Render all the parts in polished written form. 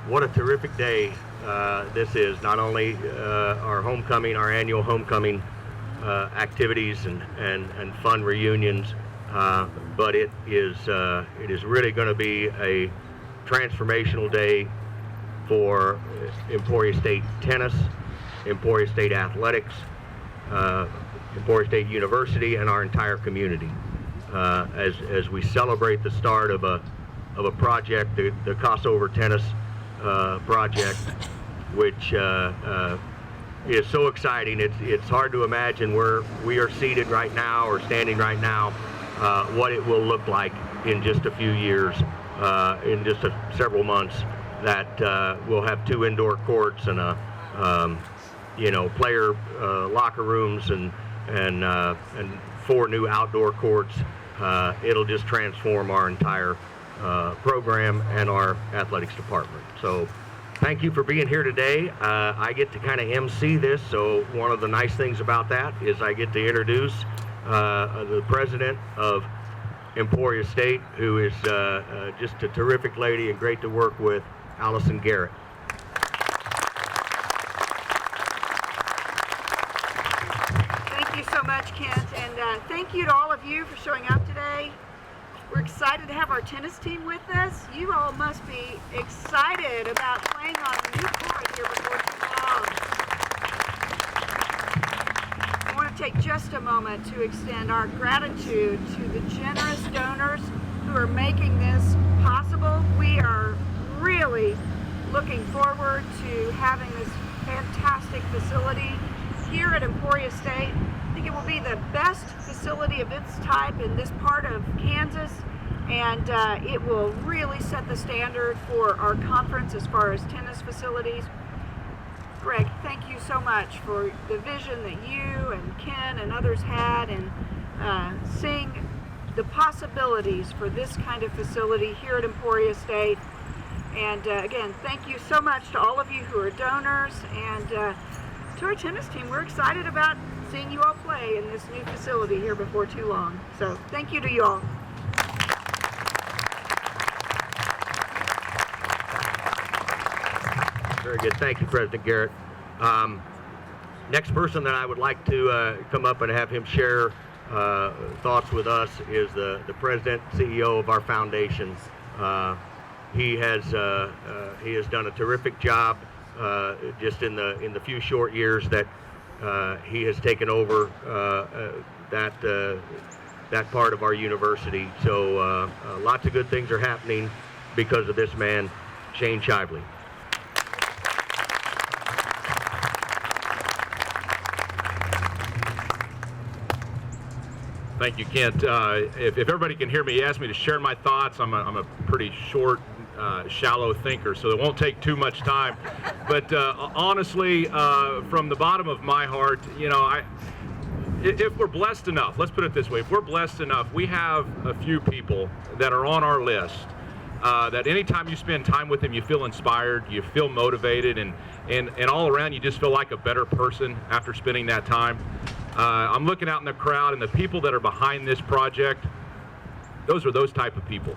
what a terrific day this is. Not only our homecoming, our annual homecoming activities and fun reunions, but it is really going to be a transformational day for Emporia State tennis, Emporia State athletics, Emporia State University, and our entire community. As we celebrate the start of a project, the Kossover Tennis project, which is so exciting. It's hard to imagine where we are seated right now or standing right now, what it will look like in just a few years, in just several months, that we'll have 2 indoor courts and player locker rooms and 4 new outdoor courts. It'll just transform our entire program and our athletics department. So thank you for being here today. I get to kind of MC this, so one of the nice things about that is I get to introduce the president of Emporia State, who is just a terrific lady and great to work with, Allison Garrett. Thank you so much, Kent, and thank you to all of you for showing up today. We're excited to have our tennis team with us. You all must be excited about playing on a new court here before too long. I want to take just a moment to extend our gratitude to the generous donors who are making this possible. We are really looking forward to having this fantastic facility here at Emporia State. I think it will be the best facility of its type in this part of Kansas, and it will really set the standard for our conference as far as tennis facilities. Greg, thank you so much for the vision that you and Ken and others had, and seeing the possibilities for this kind of facility here at Emporia State. And again, thank you so much to all of you who are donors, and to our tennis team. We're excited about seeing you all play in this new facility here before too long. So thank you to you all. Very good. Thank you, President Garrett. Next person that I would like to come up and have him share thoughts with us is the president, CEO of our foundation. He has done a terrific job just in the few short years that he has taken over that part of our university. So lots of good things are happening because of this man, Shane Shively. Thank you, Kent. If everybody can hear me, he asked me to share my thoughts. I'm a pretty short, shallow thinker, so it won't take too much time. But honestly, from the bottom of my heart, if we're blessed enough, let's put it this way, if we're blessed enough, we have a few people that are on our list that anytime you spend time with them, you feel inspired, you feel motivated, and all around you just feel like a better person after spending that time. I'm looking out in the crowd, and the people that are behind this project, those are those type of people.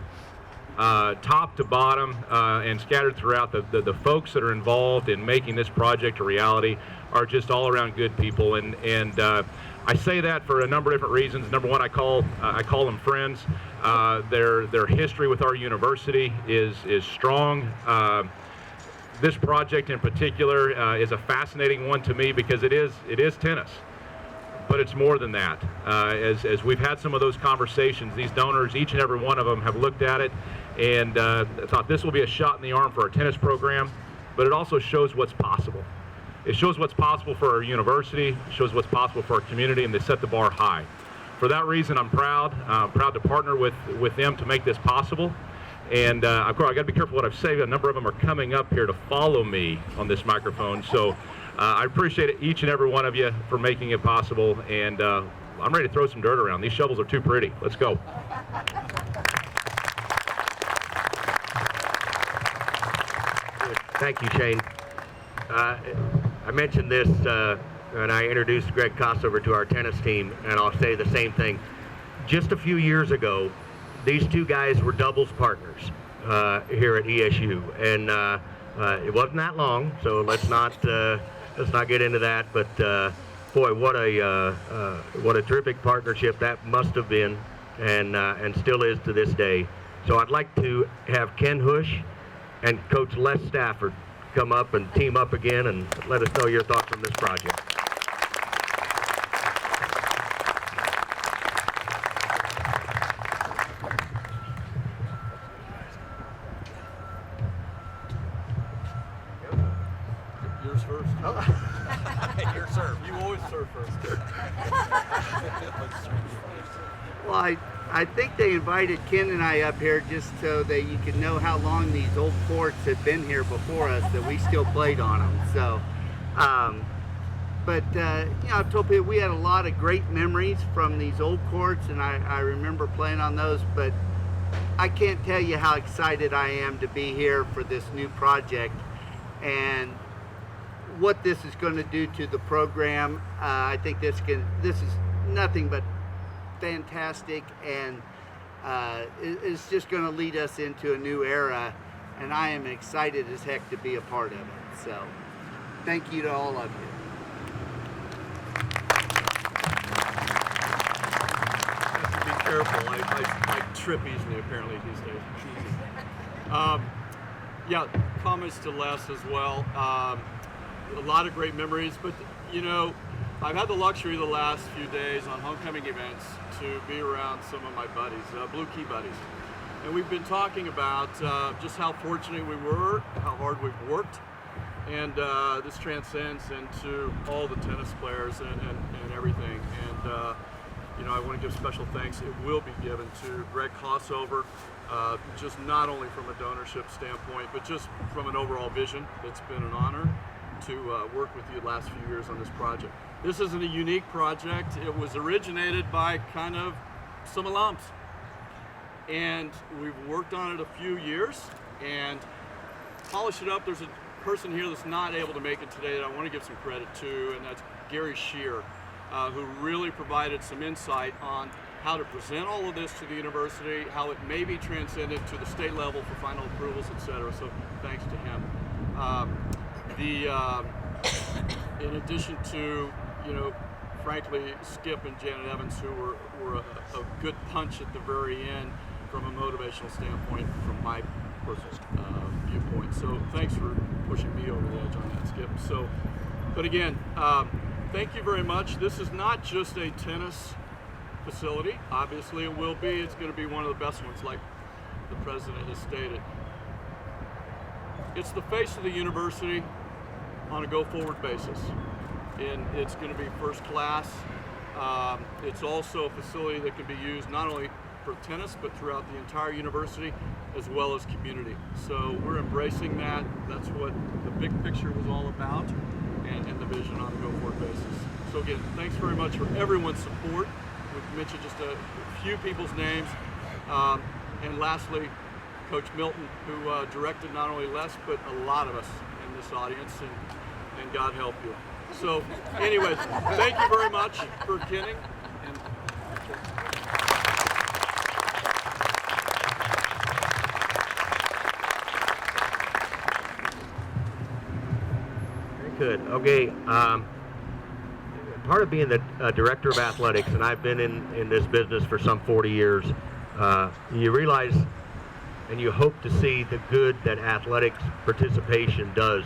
Top to bottom and scattered throughout, the folks that are involved in making this project a reality are just all around good people. And I say that for a number of different reasons. Number one, I call them friends. Their history with our university is strong. This project in particular is a fascinating one to me because it is tennis. But it's more than that. As we've had some of those conversations, these donors, each and every one of them have looked at it and thought this will be a shot in the arm for our tennis program, but it also shows what's possible. It shows what's possible for our university, it shows what's possible for our community, and they set the bar high. For that reason, I'm proud to partner with them to make this possible. And of course, I got to be careful what I've said. A number of them are coming up here to follow me on this microphone. So I appreciate each and every one of you for making it possible. And I'm ready to throw some dirt around. These shovels are too pretty. Let's go. Thank you, Shane. I mentioned this when I introduced Greg Kossover to our tennis team, and I'll say the same thing. Just a few years ago, these two guys were doubles partners here at ESU, and It wasn't that long, so let's not get into that. But boy, what a terrific partnership that must have been, and still is to this day. So I'd like to have Ken Hush and Coach Les Stafford come up and team up again and let us know your thoughts on this project. Yours first. Oh. Your serve. You always serve first. Well, I think they invited Ken and I up here just so that you could know how long these old courts had been here before us, that we still played on them. So, I've told people we had a lot of great memories from these old courts, and I remember playing on those, but I can't tell you how excited I am to be here for this new project and what this is going to do to the program. I think this is nothing but fantastic, and it's just going to lead us into a new era, and I am excited as heck to be a part of it. So thank you to all of you. Be careful. I trip easily apparently these days. Yeah, comments to Les as well. A lot of great memories, but I've had the luxury the last few days on homecoming events to be around some of my buddies, Blue Key buddies. And we've been talking about just how fortunate we were, how hard we've worked, and this transcends into all the tennis players and everything. And I want to give special thanks. It will be given to Greg Kossover, just not only from a donorship standpoint, but just from an overall vision. It's been an honor to work with you the last few years on this project. This isn't a unique project. It was originated by kind of some alums. And we've worked on it a few years and polished it up. There's a person here that's not able to make it today that I want to give some credit to, and that's Gary Shear, who really provided some insight on how to present all of this to the university, how it may be transcended to the state level for final approvals, etc. So thanks to him. In addition to, frankly, Skip and Janet Evans, who were a good punch at the very end from a motivational standpoint from my personal viewpoint. So thanks for pushing me over the edge on that, Skip. So, but again, thank you very much. This is not just a tennis facility. Obviously it will be. It's going to be one of the best ones, like the president has stated. It's the face of the university on a go-forward basis, and it's going to be first class. It's also a facility that can be used not only for tennis but throughout the entire university as well as community. So we're embracing that. That's what the big picture was all about, and the vision on a go-forward basis. So again, thanks very much for everyone's support. We've mentioned just a few people's names, and lastly, Coach Milton, who directed not only Les but a lot of us in this audience, and God help you. So anyways, thank you very much for attending. Very good. Okay. Part of being the director of athletics, and I've been in this business for some 40 years, you realize and you hope to see the good that athletics participation does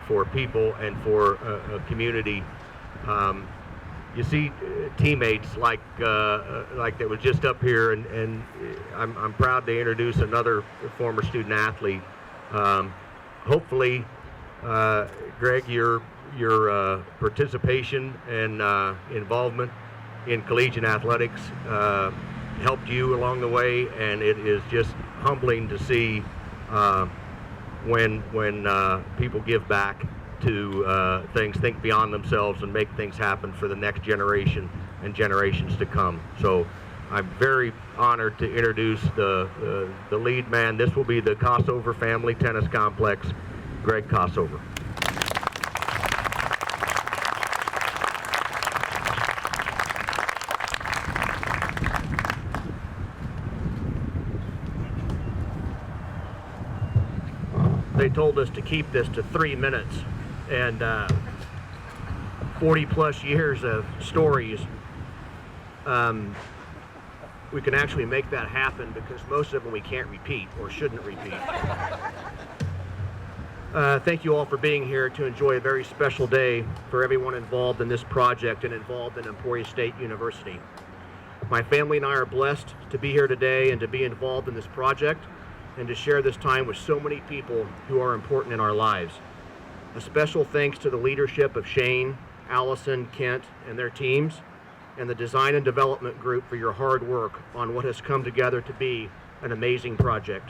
for people and for a community. You see teammates like that was just up here, and I'm proud to introduce another former student athlete. Hopefully, Greg, your participation and involvement in collegiate athletics helped you along the way, and it is just humbling to see when people give back to things, think beyond themselves, and make things happen for the next generation and generations to come. So I'm very honored to introduce the lead man. This will be the Kossover Family Tennis Complex, Greg Kossover. they told us to keep this to 3 minutes, and 40 plus years of stories, we can actually make that happen because most of them we can't repeat or shouldn't repeat. Thank you all for being here to enjoy a very special day for everyone involved in this project and involved in Emporia State University. My family and I are blessed to be here today and to be involved in this project and to share this time with so many people who are important in our lives. A special thanks to the leadership of Shane, Allison, Kent, and their teams, and the design and development group for your hard work on what has come together to be an amazing project.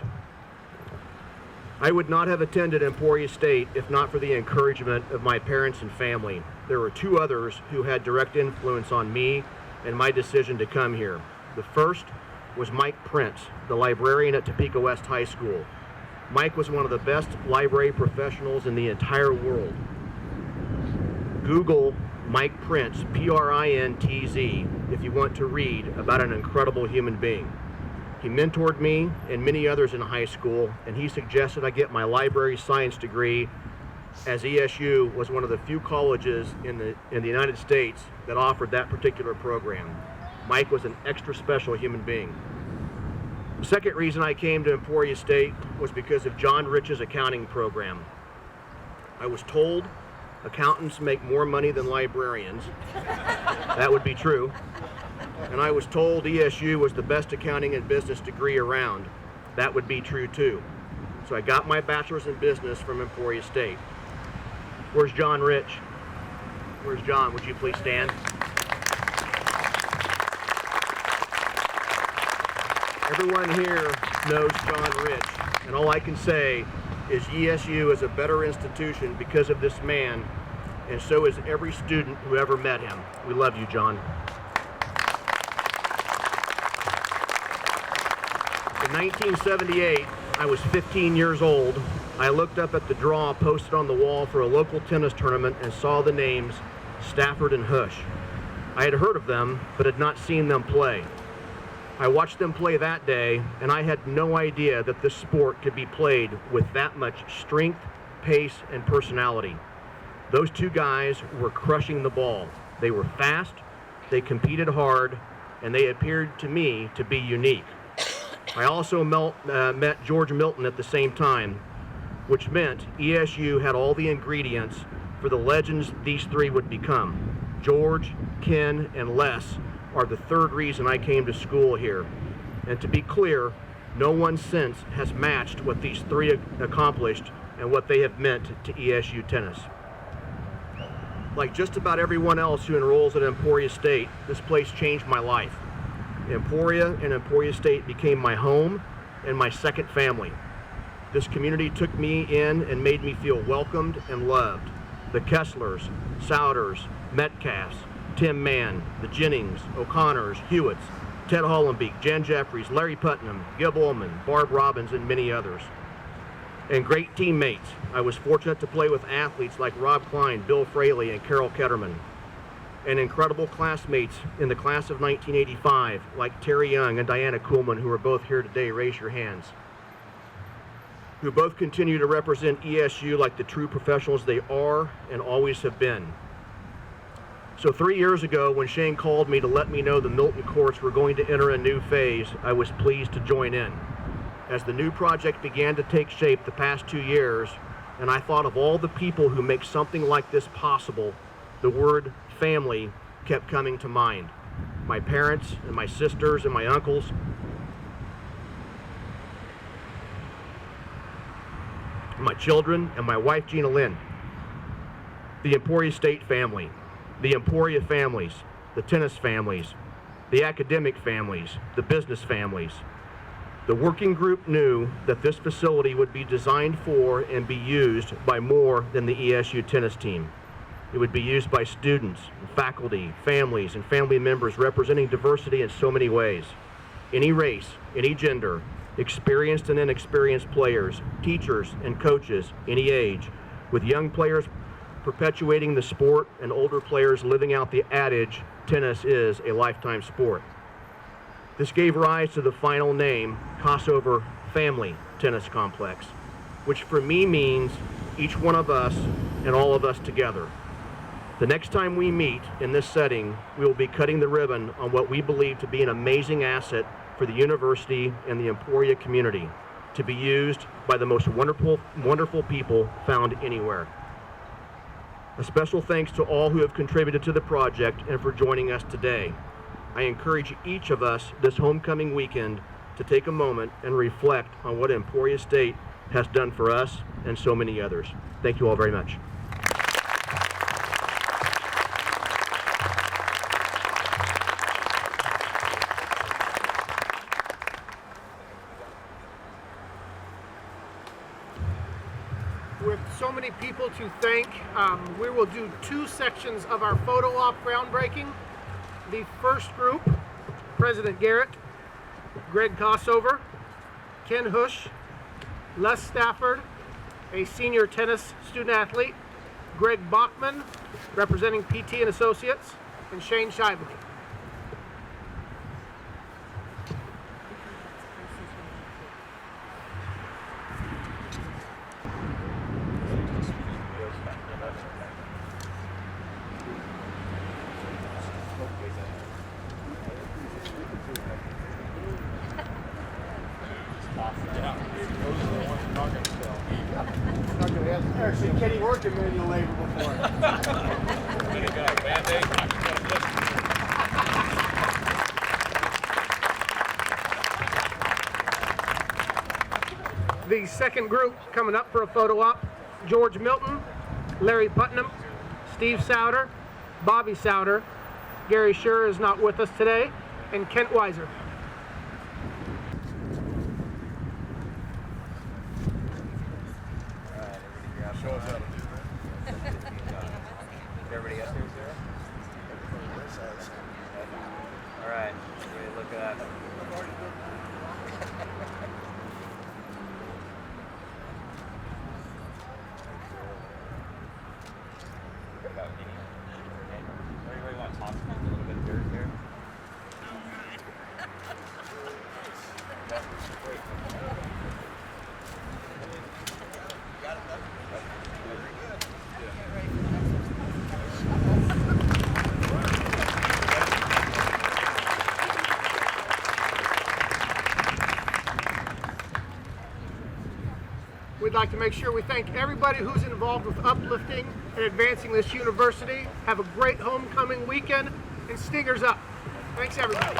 I would not have attended Emporia State if not for the encouragement of my parents and family. There were two others who had direct influence on me and my decision to come here. The first was Mike Prince, the librarian at Topeka West High School. Mike was one of the best library professionals in the entire world. Google Mike Prince, P-R-I-N-T-Z, if you want to read about an incredible human being. He mentored me and many others in high school, and he suggested I get my library science degree, as ESU was one of the few colleges in the United States that offered that particular program. Mike was an extra special human being. The second reason I came to Emporia State was because of John Rich's accounting program. I was told accountants make more money than librarians. That would be true. And I was told ESU was the best accounting and business degree around. That would be true too. So I got my bachelor's in business from Emporia State. Where's John Rich? Where's John? Would you please stand? Everyone here knows John Rich, and all I can say is ESU is a better institution because of this man, and so is every student who ever met him. We love you, John. In 1978, I was 15 years old. I looked up at the draw posted on the wall for a local tennis tournament and saw the names Stafford and Hush. I had heard of them, but had not seen them play. I watched them play that day, and I had no idea that this sport could be played with that much strength, pace, and personality. Those two guys were crushing the ball. They were fast, they competed hard, and they appeared to me to be unique. I also met George Milton at the same time, which meant ESU had all the ingredients for the legends these three would become. George, Ken, and Les are the third reason I came to school here. And to be clear, no one since has matched what these three accomplished and what they have meant to ESU tennis. Like just about everyone else who enrolls at Emporia State, this place changed my life. Emporia and Emporia State became my home and my second family. This community took me in and made me feel welcomed and loved. The Kesslers, Souders, Metcalfs, Tim Mann, the Jennings, O'Connors, Hewitts, Ted Hollenbeek, Jan Jeffries, Larry Putnam, Gib Ullman, Barb Robbins, and many others. And great teammates. I was fortunate to play with athletes like Rob Klein, Bill Fraley, and Carol Ketterman. And incredible classmates in the class of 1985, like Terry Young and Diana Kuhlman, who are both here today. Raise your hands. Who both continue to represent ESU like the true professionals they are and always have been. So 3 years ago, when Shane called me to let me know the Milton courts were going to enter a new phase, I was pleased to join in. As the new project began to take shape the past 2 years, and I thought of all the people who make something like this possible, the word family kept coming to mind. My parents and my sisters and my uncles. My children and my wife Gina Lynn. The Emporia State family. The Emporia families, the tennis families, the academic families, the business families. The working group knew that this facility would be designed for and be used by more than the ESU tennis team. It would be used by students, faculty, families, and family members representing diversity in so many ways. Any race, any gender, experienced and inexperienced players, teachers and coaches, any age, with young players perpetuating the sport and older players living out the adage, tennis is a lifetime sport. This gave rise to the final name, Kossover Family Tennis Complex. which for me means each one of us and all of us together. The next time we meet in this setting, we will be cutting the ribbon on what we believe to be an amazing asset for the university and the Emporia community, to be used by the most wonderful people found anywhere. A special thanks to all who have contributed to the project and for joining us today. I encourage each of us this homecoming weekend to take a moment and reflect on what Emporia State has done for us and so many others. Thank you all very much. With so many people to thank, we will do two sections of our photo op groundbreaking. The first group, President Garrett, Greg Kossover, Ken Hush, Les Stafford, a senior tennis student athlete, Greg Bachman, representing PT and Associates, and Shane Shively. I've seen Kenny work in manual labor before. The second group coming up for a photo op, George Milton, Larry Putnam, Steve Souter, Bobby Souter, Gary Schur is not with us today, and Kent Weiser. Show us how to do that. Everybody else is there? All right, ready to look at that. Everybody want to toss a little bit of dirt here? We'd like to make sure we thank everybody who's involved with uplifting and advancing this university. Have a great homecoming weekend, and Stingers up. Thanks, everybody.